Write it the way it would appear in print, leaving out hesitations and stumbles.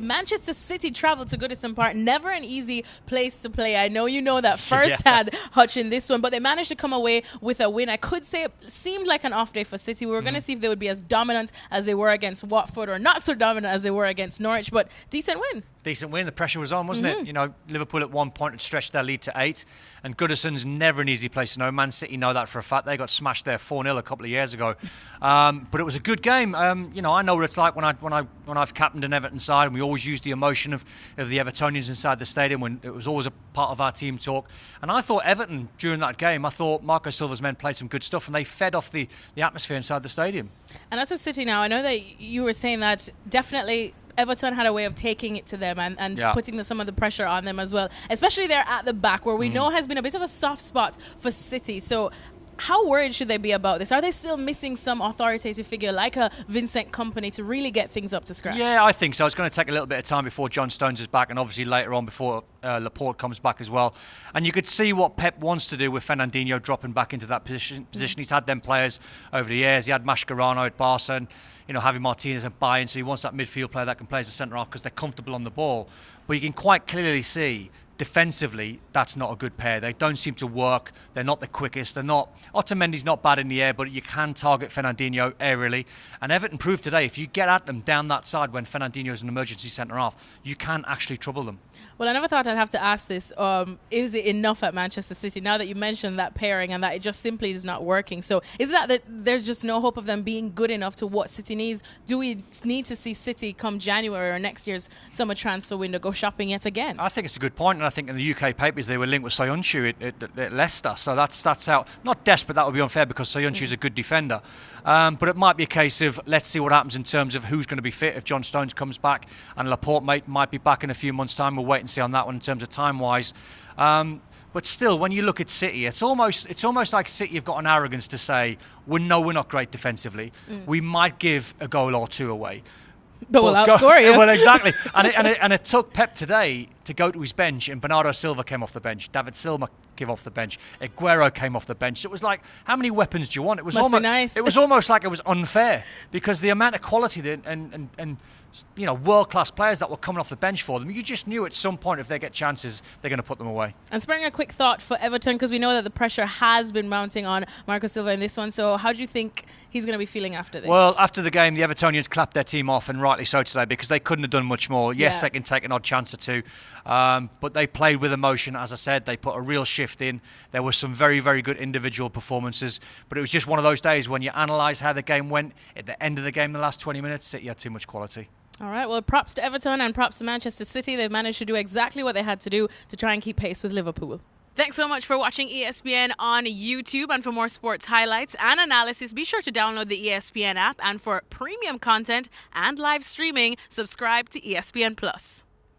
Manchester City travelled to Goodison Park. Never an easy place to play. I know you know that firsthand, Hutch, in this one. But they managed to come away with a win. I could say it seemed like an off day for City. We were going to see if they would be as dominant as they were against Watford or not so dominant as they were against Norwich. But decent win. Decent win. The pressure was on, wasn't it? You know, Liverpool at one point had stretched their lead to 8. And Goodison's never an easy place to know. Man City know that for a fact. They got smashed there 4-0 a couple of years ago. But it was a good game. You know, I know what it's like when I've captained an Everton side, and we always use the emotion of the Evertonians inside the stadium when it was always a part of our team talk. And I thought Everton, during that game, I thought Marco Silva's men played some good stuff, and they fed off the atmosphere inside the stadium. And as for City now, I know that you were saying that definitely Everton had a way of taking it to them and putting some of the pressure on them as well, especially there at the back, where we know has been a bit of a soft spot for City. So how worried should they be about this? Are they still missing some authoritative figure like a Vincent Kompany to really get things up to scratch? Yeah, I think so. It's going to take a little bit of time before John Stones is back, and obviously later on before Laporte comes back as well. And you could see what Pep wants to do with Fernandinho dropping back into that position. He's had them players over the years. He had Mascherano at Barca, and you know, Javi Martinez and Bayern, so he wants that midfield player that can play as a centre-half because they're comfortable on the ball. But you can quite clearly see defensively, that's not a good pair. They don't seem to work. They're not the quickest. They're not. Otamendi's not bad in the air, but you can target Fernandinho aerially. And Everton proved today, if you get at them down that side when Fernandinho is an emergency centre-half, you can actually trouble them. Well, I never thought I'd have to ask this. Is it enough at Manchester City? Now that you mentioned that pairing and that it just simply is not working. So is that there's just no hope of them being good enough to what City needs? Do we need to see City come January or next year's summer transfer window go shopping yet again? I think it's a good point. And I think in the UK papers they were linked with Soyuncu at Leicester. So that's out. Not desperate, that would be unfair because Soyuncu is a good defender. But it might be a case of let's see what happens in terms of who's going to be fit if John Stones comes back and Laporte might be back in a few months' time. We'll wait and see on that one in terms of time-wise. But still, when you look at City, it's almost like City have got an arrogance to say, we're not great defensively. We might give a goal or two away. But we'll outscore you. Well, exactly. And it took Pep today to go to his bench, and Bernardo Silva came off the bench. David Silva came off the bench. Aguero came off the bench. So it was like, how many weapons do you want? It was almost nice. It was almost like it was unfair because the amount of quality and you know, world-class players that were coming off the bench for them, you just knew at some point if they get chances, they're going to put them away. And sparing a quick thought for Everton, because we know that the pressure has been mounting on Marco Silva in this one. So how do you think he's going to be feeling after this? Well, after the game, the Evertonians clapped their team off, and rightly so today, because they couldn't have done much more. Yes, they can take an odd chance or two, but they played with emotion. As I said, they put a real shift in. There were some very, very good individual performances, but it was just one of those days when you analyse how the game went. At the end of the game, the last 20 minutes, City had too much quality. All right, well, props to Everton and props to Manchester City. They've managed to do exactly what they had to do to try and keep pace with Liverpool. Thanks so much for watching ESPN on YouTube. And for more sports highlights and analysis, be sure to download the ESPN app. And for premium content and live streaming, subscribe to ESPN Plus.